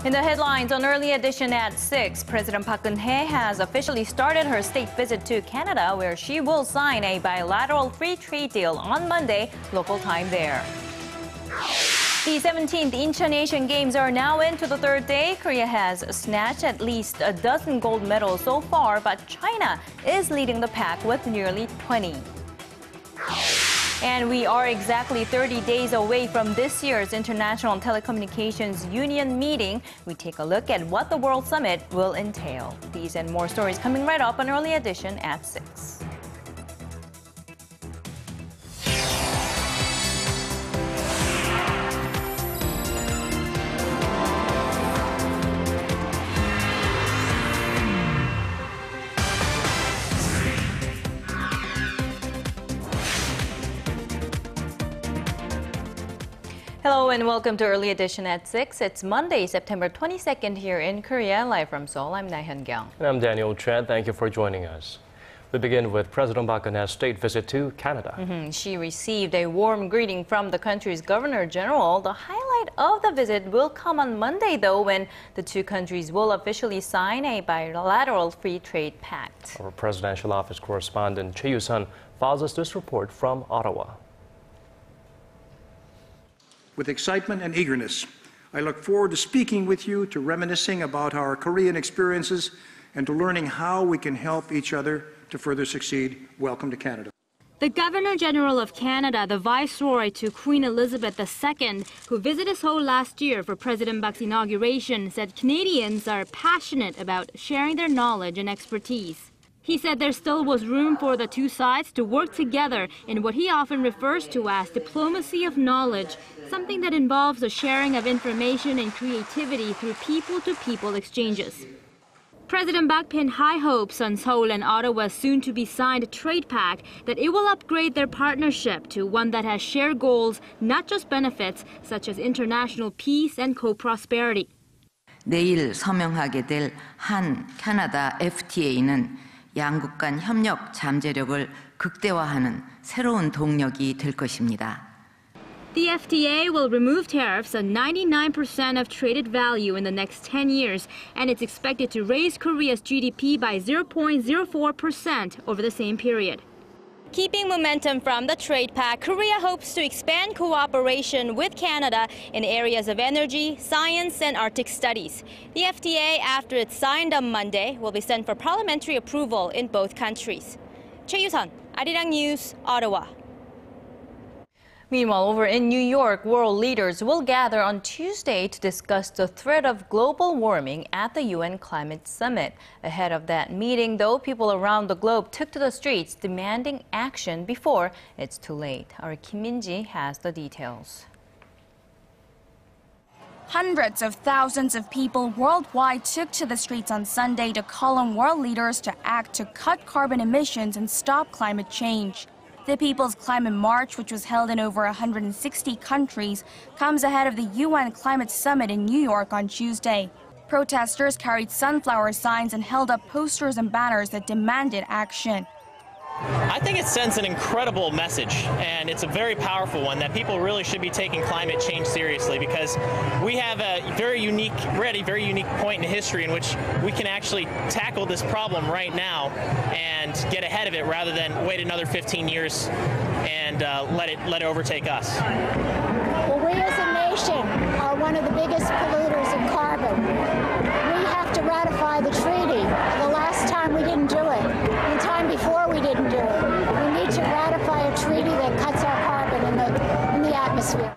In the headlines on Early Edition at 6, President Park Geun-hye has officially started her state visit to Canada, where she will sign a bilateral free trade deal on Monday, local time there. The 17th Incheon Asian Games are now into the third day. Korea has snatched at least a dozen gold medals so far, but China is leading the pack with nearly 20. And we are exactly 30 days away from this year's International Telecommunications Union meeting. We take a look at what the World Summit will entail. These and more stories coming right up on Early Edition at 6. Hello and welcome to Early Edition at 6. It's Monday, September 22nd here in Korea. Live from Seoul, I'm Laah Hyun-kyung. And I'm Daniel Choy. Thank you for joining us. We begin with President Park Geun-hye's state visit to Canada. She received a warm greeting from the country's Governor General. The highlight of the visit will come on Monday, though, when the two countries will officially sign a bilateral free trade pact. Our presidential office correspondent Choi You-sun files us this report from Ottawa. With excitement and eagerness, I look forward to speaking with you, to reminiscing about our Korean experiences, and to learning how we can help each other to further succeed. Welcome to Canada. The Governor-General of Canada, the viceroy to Queen Elizabeth II, who visited Seoul last year for President Park's inauguration, said Canadians are passionate about sharing their knowledge and expertise. He said there still was room for the two sides to work together in what he often refers to as diplomacy of knowledge, something that involves the sharing of information and creativity through people-to-people exchanges. President Park pinned high hopes on Seoul and Ottawa's soon-to-be-signed trade pact that it will upgrade their partnership to one that has shared goals, not just benefits, such as international peace and co-prosperity. 내일 서명하게 될 한 캐나다 FTA는 양국 간 협력 잠재력을 극대화하는 새로운 동력이 될 것입니다. The FTA will remove tariffs on 99% of traded value in the next 10 years, and it's expected to raise Korea's GDP by 0.04% over the same period. Keeping momentum from the trade pact, Korea hopes to expand cooperation with Canada in areas of energy, science, and Arctic studies. The FTA, after it's signed on Monday, will be sent for parliamentary approval in both countries. Choi You-sun, Arirang News, Ottawa. Meanwhile, over in New York, world leaders will gather on Tuesday to discuss the threat of global warming at the UN Climate Summit. Ahead of that meeting, though, people around the globe took to the streets demanding action before it's too late. Our Kim Min-ji has the details. Hundreds of thousands of people worldwide took to the streets on Sunday to call on world leaders to act to cut carbon emissions and stop climate change. The People's Climate March, which was held in over 160 countries, comes ahead of the UN Climate Summit in New York on Tuesday. Protesters carried sunflower signs and held up posters and banners that demanded action. I think it sends an incredible message, and it's a very powerful one, that people really should be taking climate change seriously, because we have we're at a very unique point in history in which we can actually tackle this problem right now and get ahead of it rather than wait another 15 years and let it overtake us. Well, we as a nation are one of the biggest polluters of carbon. We have to ratify the treaty. The last time we didn't do it. The time before we didn't do it. We need to ratify a treaty that cuts our carbon in the atmosphere.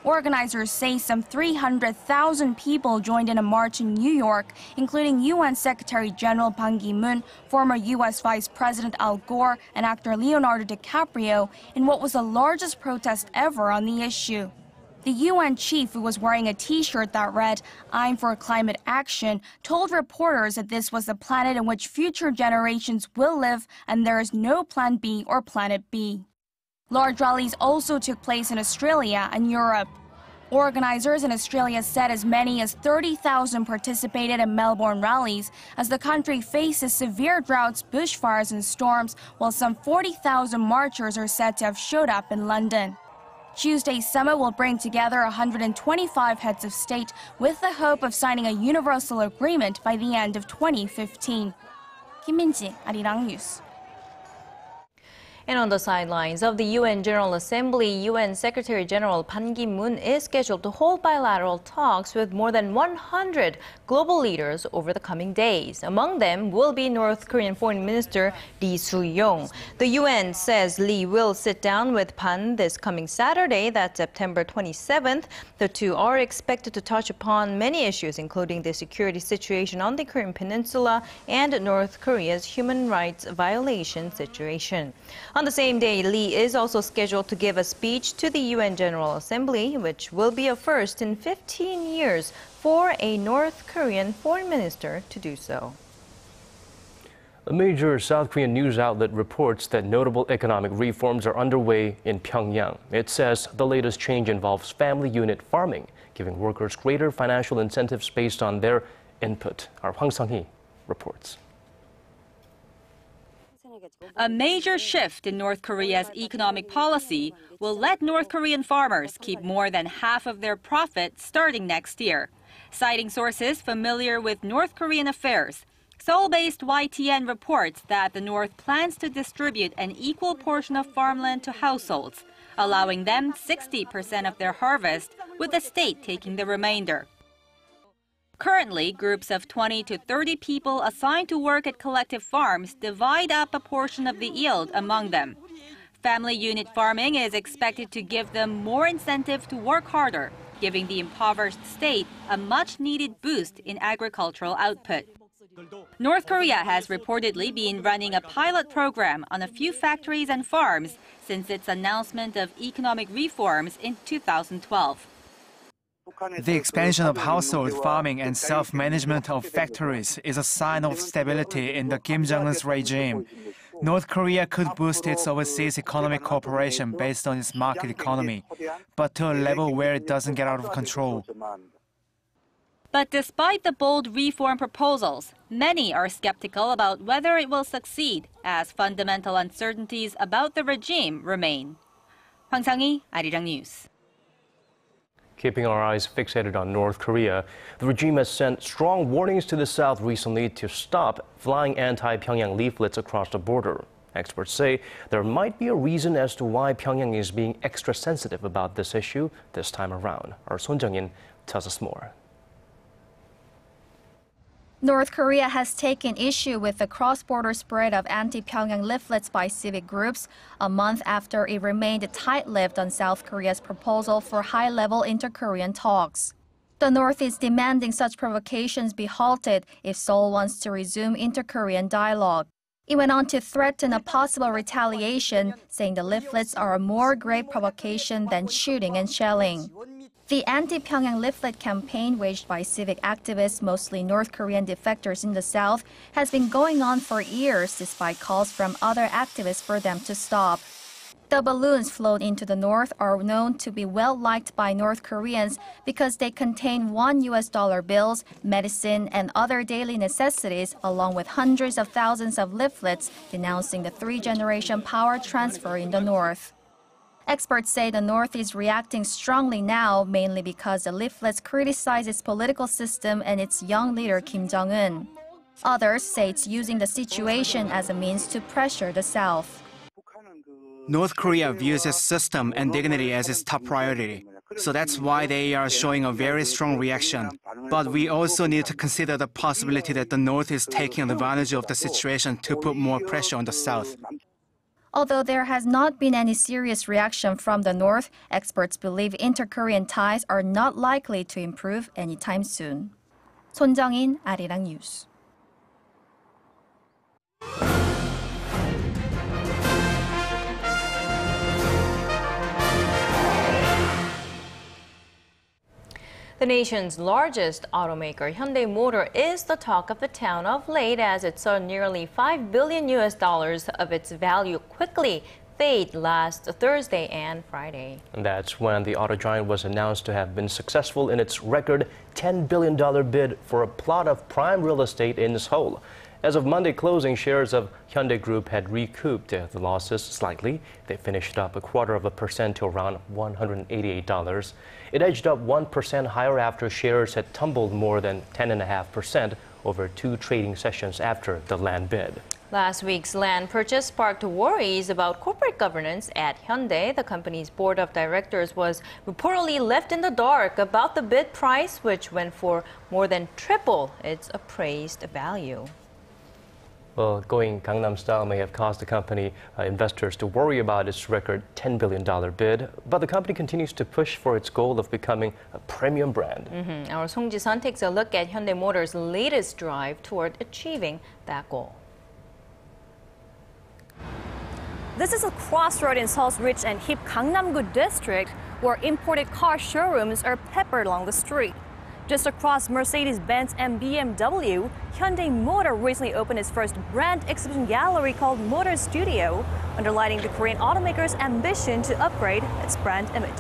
Organizers say some 300,000 people joined in a march in New York, including UN Secretary General Ban Ki-moon, former U.S. Vice President Al Gore, and actor Leonardo DiCaprio, in what was the largest protest ever on the issue. The UN chief, who was wearing a T-shirt that read, "I'm for climate action," told reporters that this was the planet in which future generations will live and there is no Plan B or Planet B. Large rallies also took place in Australia and Europe. Organizers in Australia said as many as 30,000 participated in Melbourne rallies as the country faces severe droughts, bushfires, and storms, while some 40,000 marchers are said to have showed up in London. Tuesday's summit will bring together 125 heads of state with the hope of signing a universal agreement by the end of 2015. Kim Min-ji, Arirang News. And on the sidelines of the UN General Assembly, UN Secretary General Ban Ki-moon is scheduled to hold bilateral talks with more than 100 global leaders over the coming days. Among them will be North Korean Foreign Minister Lee Soo-yong. The UN says Lee will sit down with Ban this coming Saturday, that's September 27th. The two are expected to touch upon many issues, including the security situation on the Korean Peninsula and North Korea's human rights violation situation. On the same day, Lee is also scheduled to give a speech to the UN General Assembly, which will be a first in 15 years for a North Korean foreign minister to do so. A major South Korean news outlet reports that notable economic reforms are underway in Pyongyang. It says the latest change involves family unit farming, giving workers greater financial incentives based on their input. Our Hwang Sang-hee reports. A major shift in North Korea's economic policy will let North Korean farmers keep more than half of their profit starting next year. Citing sources familiar with North Korean affairs, Seoul-based YTN reports that the North plans to distribute an equal portion of farmland to households, allowing them 60% of their harvest, with the state taking the remainder. Currently, groups of 20 to 30 people assigned to work at collective farms divide up a portion of the yield among them. Family unit farming is expected to give them more incentive to work harder, giving the impoverished state a much-needed boost in agricultural output. North Korea has reportedly been running a pilot program on a few factories and farms since its announcement of economic reforms in 2012. The expansion of household farming and self-management of factories is a sign of stability in the Kim Jong-un's regime. North Korea could boost its overseas economic cooperation based on its market economy, but to a level where it doesn't get out of control. But despite the bold reform proposals, many are skeptical about whether it will succeed, as fundamental uncertainties about the regime remain. Hwang Sang-hee, Arirang News. Keeping our eyes fixated on North Korea, the regime has sent strong warnings to the South recently to stop flying anti-Pyongyang leaflets across the border. Experts say there might be a reason as to why Pyongyang is being extra sensitive about this issue this time around. Our Son Jung-in tells us more. North Korea has taken issue with the cross-border spread of anti-Pyongyang leaflets by civic groups a month after it remained tight-lipped on South Korea's proposal for high-level inter-Korean talks. The North is demanding such provocations be halted if Seoul wants to resume inter-Korean dialogue. It went on to threaten a possible retaliation, saying the leaflets are a more grave provocation than shooting and shelling. The anti-Pyongyang leaflet campaign waged by civic activists, mostly North Korean defectors in the South, has been going on for years despite calls from other activists for them to stop. The balloons flown into the North are known to be well liked by North Koreans because they contain $1 bills, medicine, and other daily necessities, along with hundreds of thousands of leaflets denouncing the three-generation power transfer in the North. Experts say the North is reacting strongly now, mainly because the leaflets criticize its political system and its young leader Kim Jong-un. Others say it's using the situation as a means to pressure the South. North Korea views its system and dignity as its top priority, so that's why they are showing a very strong reaction. But we also need to consider the possibility that the North is taking advantage of the situation to put more pressure on the South. Although there has not been any serious reaction from the North, experts believe inter-Korean ties are not likely to improve anytime soon. Son Jung-in, Arirang News. The nation's largest automaker, Hyundai Motor, is the talk of the town of late as it saw nearly $5 billion of its value quickly fade last Thursday and Friday. And that's when the auto giant was announced to have been successful in its record $10 billion bid for a plot of prime real estate in Seoul. As of Monday closing, shares of Hyundai Group had recouped the losses slightly. They finished up 0.25% to around $188. It edged up 1% higher after shares had tumbled more than 10.5% over 2 trading sessions after the land bid. Last week's land purchase sparked worries about corporate governance at Hyundai. The company's board of directors was reportedly left in the dark about the bid price, which went for more than triple its appraised value. Well, going Gangnam style may have caused the company investors to worry about its record $10 billion bid, but the company continues to push for its goal of becoming a premium brand. Our Song Ji-sun takes a look at Hyundai Motor's latest drive toward achieving that goal. This is a crossroad in Seoul's rich and hip Gangnam-gu district, where imported car showrooms are peppered along the street. Just across Mercedes-Benz and BMW, Hyundai Motor recently opened its first brand exhibition gallery called Motor Studio, underlining the Korean automaker's ambition to upgrade its brand image.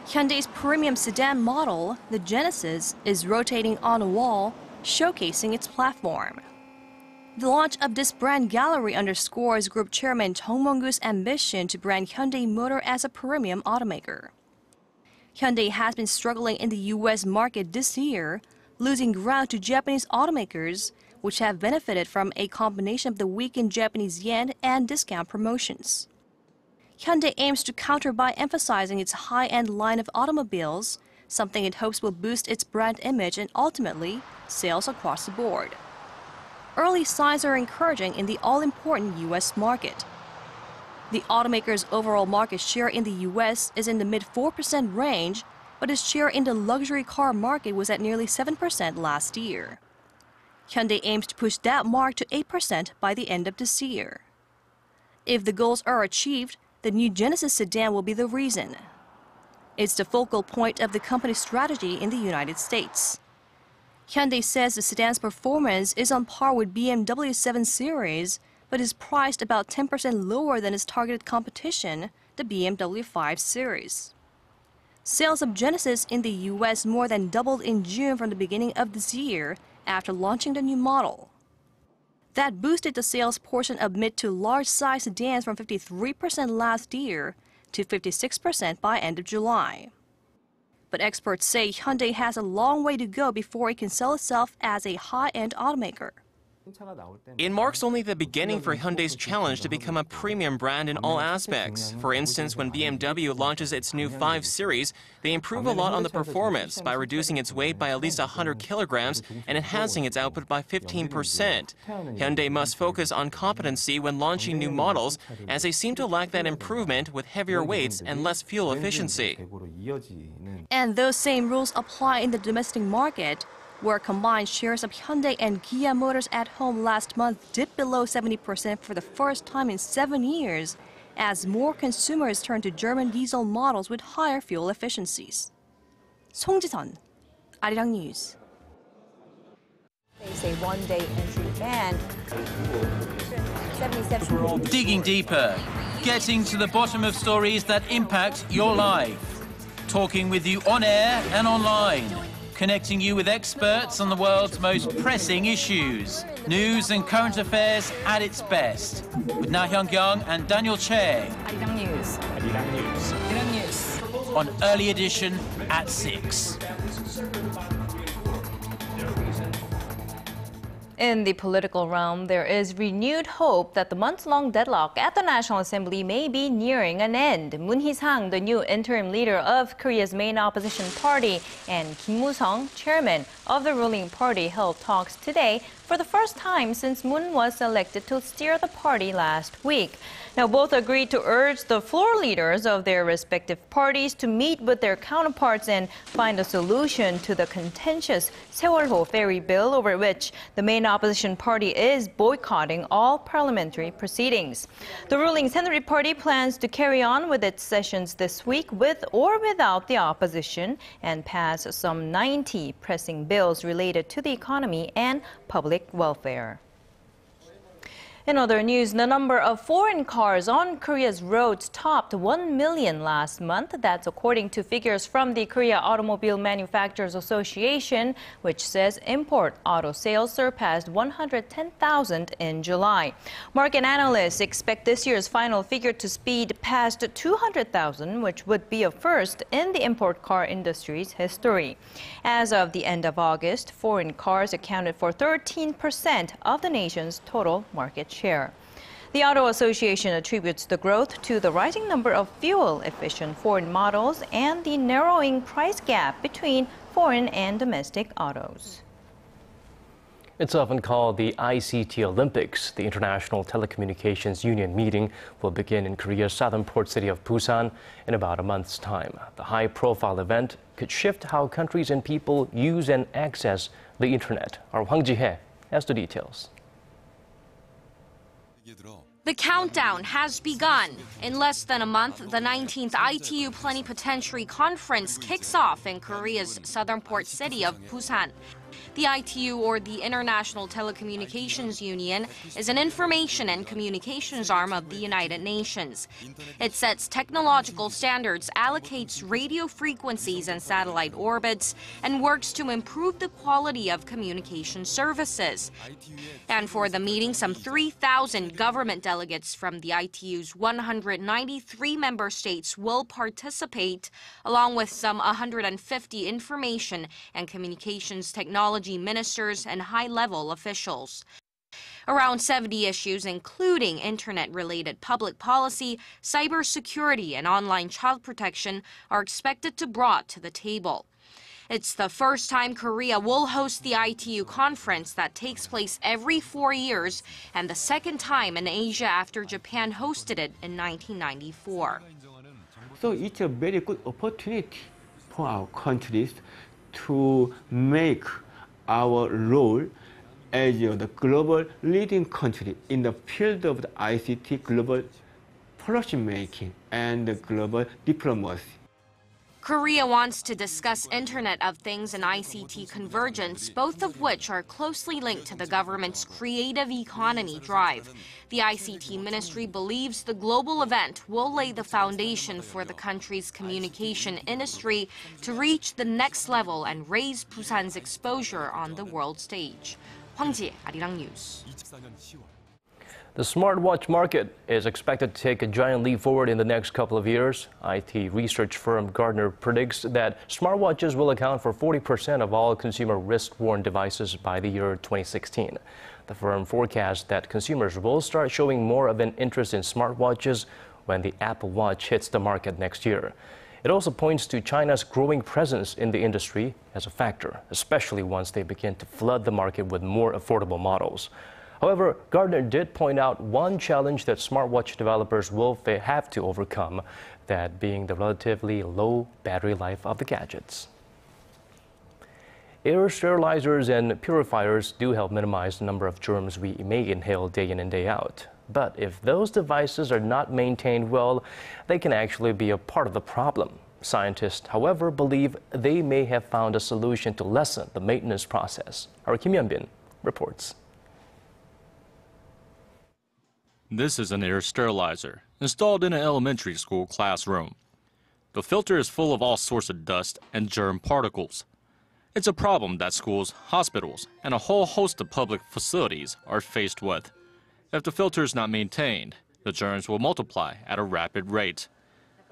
Hyundai's premium sedan model, the Genesis, is rotating on a wall, showcasing its platform. The launch of this brand gallery underscores Group Chairman Jung Mong-gu's ambition to brand Hyundai Motor as a premium automaker. Hyundai has been struggling in the U.S. market this year, losing ground to Japanese automakers, which have benefited from a combination of the weakened Japanese yen and discount promotions. Hyundai aims to counter by emphasizing its high-end line of automobiles, something it hopes will boost its brand image and ultimately sales across the board. Early signs are encouraging in the all-important U.S. market. The automaker's overall market share in the U.S. is in the mid-4% range, but its share in the luxury car market was at nearly 7% last year. Hyundai aims to push that mark to 8% by the end of this year. If the goals are achieved, the new Genesis sedan will be the reason. It's the focal point of the company's strategy in the United States. Hyundai says the sedan's performance is on par with BMW's 7 Series, but is priced about 10% lower than its targeted competition, the BMW 5 Series. Sales of Genesis in the U.S. more than doubled in June from the beginning of this year after launching the new model. That boosted the sales portion of mid to large-size sedans from 53% last year to 56% by end of July. But experts say Hyundai has a long way to go before it can sell itself as a high-end automaker. It marks only the beginning for Hyundai's challenge to become a premium brand in all aspects. For instance, when BMW launches its new 5 Series, they improve a lot on the performance by reducing its weight by at least 100 kilograms and enhancing its output by 15%. Hyundai must focus on competency when launching new models, as they seem to lack that improvement with heavier weights and less fuel efficiency. And those same rules apply in the domestic market, where combined shares of Hyundai and Kia Motors at home last month dipped below 70% for the first time in 7 years, as more consumers turn to German diesel models with higher fuel efficiencies. Song Ji-sun, Arirang News. They say one-day entry ban. Digging deeper, getting to the bottom of stories that impact your life. Talking with you on air and online. Connecting you with experts on the world's most pressing issues. News and current affairs at its best. With Laah Hyun-kyung and Daniel Choy. Arirang News. Arirang News. Arirang News. On Early Edition at 6. In the political realm, there is renewed hope that the months-long deadlock at the National Assembly may be nearing an end. Moon Hee-sang, the new interim leader of Korea's main opposition party, and Kim Moo-sung, chairman of the ruling party, held talks today for the first time since Moon was elected to steer the party last week. Now, both agreed to urge the floor leaders of their respective parties to meet with their counterparts and find a solution to the contentious Seoul ferry bill, over which the main opposition party is boycotting all parliamentary proceedings. The ruling Saenuri Party plans to carry on with its sessions this week with or without the opposition and pass some 90 pressing bills related to the economy and public welfare. In other news, the number of foreign cars on Korea's roads topped 1 million last month. That's according to figures from the Korea Automobile Manufacturers Association, which says import auto sales surpassed 110,000 in July. Market analysts expect this year's final figure to speed past 200,000, which would be a first in the import car industry's history. As of the end of August, foreign cars accounted for 13% of the nation's total market share. The Auto Association attributes the growth to the rising number of fuel-efficient foreign models and the narrowing price gap between foreign and domestic autos. It's often called the ICT Olympics. The International Telecommunications Union meeting will begin in Korea's southern port city of Busan in about a month's time. The high-profile event could shift how countries and people use and access the internet. Our Hwang Ji-hye has the details. The countdown has begun. In less than a month, the 19th ITU Plenipotentiary Conference kicks off in Korea's southern port city of Busan. The ITU, or the International Telecommunications Union, is an information and communications arm of the United Nations. It sets technological standards, allocates radio frequencies and satellite orbits, and works to improve the quality of communication services. And for the meeting, some 3,000 government delegates from the ITU's 193 member states will participate, along with some 150 information and communications technology ministers and high-level officials. Around 70 issues, including internet-related public policy, cybersecurity, and online child protection, are expected to be brought to the table. It's the first time Korea will host the ITU conference that takes place every 4 years, and the second time in Asia after Japan hosted it in 1994. So it's a very good opportunity for our countries to make our role as the global leading country in the field of the ICT global policy making and global diplomacy. Korea wants to discuss Internet of Things and ICT convergence, both of which are closely linked to the government's creative economy drive. The ICT ministry believes the global event will lay the foundation for the country's communication industry to reach the next level and raise Busan's exposure on the world stage. Hwang Ji, Arirang News. The smartwatch market is expected to take a giant leap forward in the next couple of years. IT research firm Gartner predicts that smartwatches will account for 40% of all consumer wrist-worn devices by the year 2016. The firm forecasts that consumers will start showing more of an interest in smartwatches when the Apple Watch hits the market next year. It also points to China's growing presence in the industry as a factor, especially once they begin to flood the market with more affordable models. However, Gartner did point out one challenge that smartwatch developers will have to overcome, that being the relatively low battery life of the gadgets. Air sterilizers and purifiers do help minimize the number of germs we may inhale day in and day out. But if those devices are not maintained well, they can actually be a part of the problem. Scientists, however, believe they may have found a solution to lessen the maintenance process. Our Kim Yeon-bin reports. This is an air sterilizer installed in an elementary school classroom. The filter is full of all sorts of dust and germ particles. It's a problem that schools, hospitals, and a whole host of public facilities are faced with. If the filter is not maintained, the germs will multiply at a rapid rate.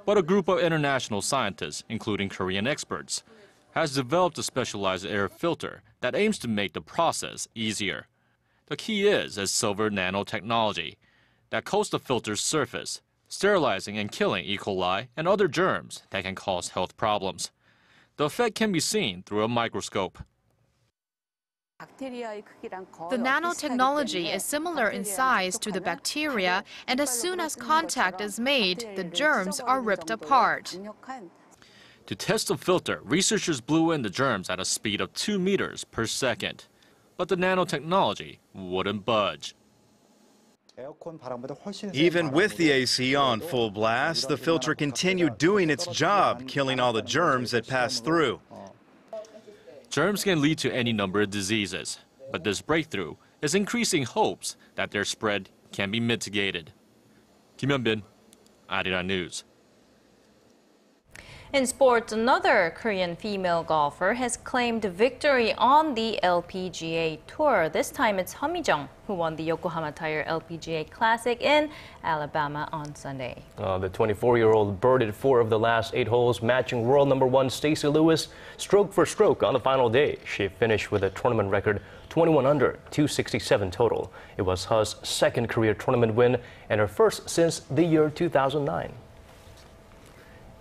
But a group of international scientists, including Korean experts, has developed a specialized air filter that aims to make the process easier. The key is silver nanotechnology that coats the filter's surface, sterilizing and killing E. coli and other germs that can cause health problems. The effect can be seen through a microscope. The nanotechnology is similar in size to the bacteria, and as soon as contact is made, the germs are ripped apart. To test the filter, researchers blew in the germs at a speed of 2 meters per second. But the nanotechnology wouldn't budge. Even with the AC on full blast, the filter continued doing its job, killing all the germs that passed through. Germs can lead to any number of diseases, but this breakthrough is increasing hopes that their spread can be mitigated. Kim Hyun-bin, Arirang News. In sports, another Korean female golfer has claimed victory on the LPGA Tour. This time it's Hyun-mi who won the Yokohama Tire LPGA Classic in Alabama on Sunday. The 24-year-old birdied 4 of the last 8 holes, matching world number 1 Stacey Lewis stroke for stroke on the final day. She finished with a tournament record 21 under, 267 total. It was Hy's second career tournament win and her first since the year 2009.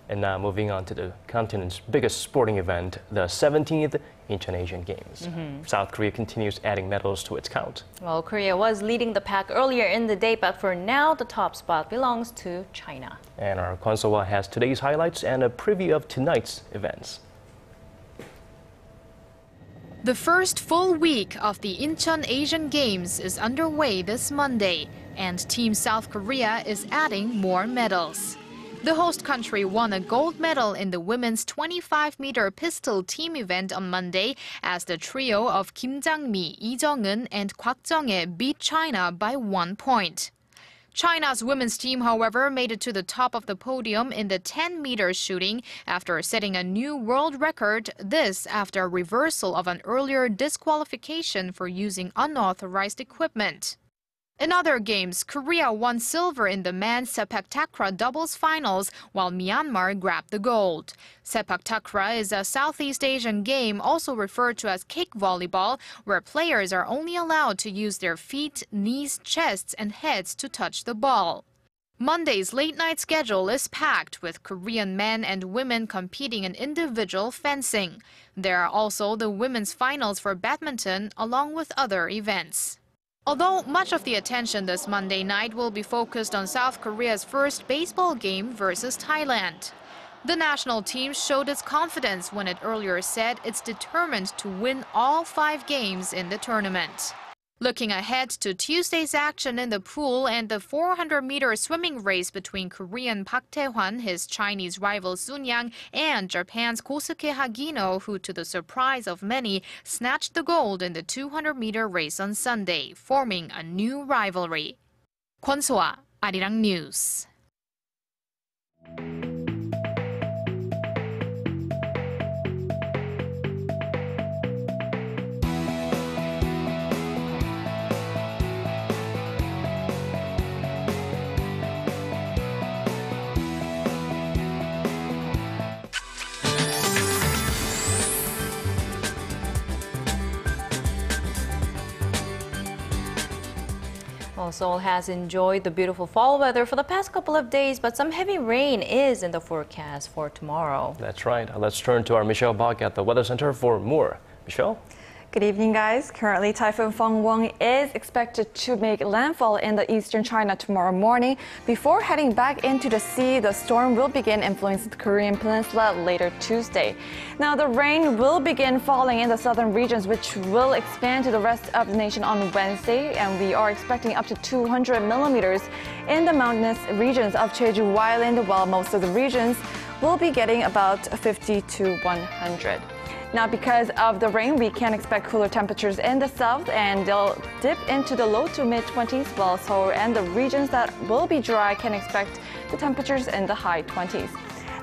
And now moving on to the continent's biggest sporting event, the 17th Incheon Asian Games. South Korea continues adding medals to its count. Well, Korea was leading the pack earlier in the day, but for now, the top spot belongs to China. And our Kwon So-hwa has today's highlights and a preview of tonight's events. The first full week of the Incheon Asian Games is underway this Monday, and Team South Korea is adding more medals. The host country won a gold medal in the women's 25-meter pistol team event on Monday as the trio of Kim Jang-mi, Lee Jung-eun, and Kwak Jung-hye beat China by 1 point. China's women's team, however, made it to the top of the podium in the 10-meter shooting after setting a new world record, this after a reversal of an earlier disqualification for using unauthorized equipment. In other games, Korea won silver in the men's sepak takraw doubles finals, while Myanmar grabbed the gold. Sepak takraw is a Southeast Asian game also referred to as kick volleyball, where players are only allowed to use their feet, knees, chests, and heads to touch the ball. Monday's late-night schedule is packed with Korean men and women competing in individual fencing. There are also the women's finals for badminton, along with other events. Although much of the attention this Monday night will be focused on South Korea's first baseball game versus Thailand. The national team showed its confidence when it earlier said it's determined to win all 5 games in the tournament. Looking ahead to Tuesday's action in the pool and the 400-meter swimming race between Korean Park Tae-hwan, his Chinese rival Sun-yang, and Japan's Kosuke Hagino, who, to the surprise of many, snatched the gold in the 200-meter race on Sunday, forming a new rivalry. Kwon So-hwa, Arirang News. Well, Seoul has enjoyed the beautiful fall weather for the past couple of days, but some heavy rain is in the forecast for tomorrow. That's right. Let's turn to our Michelle Bach at the Weather Center for more. Michelle? Good evening, guys. Currently, Typhoon Fangwon is expected to make landfall in the eastern China tomorrow morning. Before heading back into the sea, the storm will begin influencing the Korean peninsula later Tuesday. Now, the rain will begin falling in the southern regions, which will expand to the rest of the nation on Wednesday, and we are expecting up to 200 millimeters in the mountainous regions of Jeju Island, while most of the regions will be getting about 50 to 100. Now, because of the rain, we can expect cooler temperatures in the south, and they'll dip into the low to mid-20s, while Seoul and the regions that will be dry can expect the temperatures in the high 20s.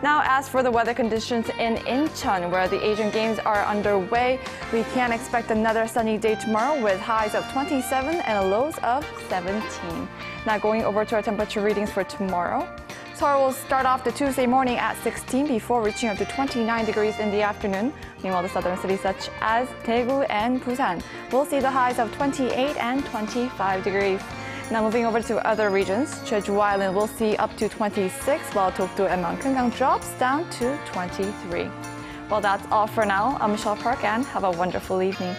Now, as for the weather conditions in Incheon, where the Asian Games are underway, we can expect another sunny day tomorrow with highs of 27 and lows of 17. Now, going over to our temperature readings for tomorrow. Seoul will start off the Tuesday morning at 16 before reaching up to 29 degrees in the afternoon. Meanwhile, the southern cities such as Daegu and Busan will see the highs of 28 and 25 degrees. Now moving over to other regions, Jeju Island will see up to 26, while Dokdo and Mount Kumgang drops down to 23. Well, that's all for now. I'm Michelle Park, and have a wonderful evening.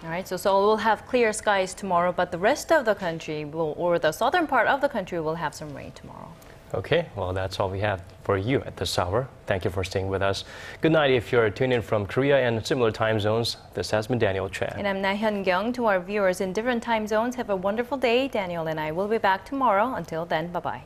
All right, so Seoul will have clear skies tomorrow, but the rest of the country or the southern part of the country will have some rain tomorrow. Okay, well, that's all we have for you at this hour. Thank you for staying with us. Good night if you're tuning in from Korea and similar time zones. This has been Daniel Choy. And I'm Laah Hyun-kyung. To our viewers in different time zones, have a wonderful day. Daniel and I will be back tomorrow. Until then, bye-bye.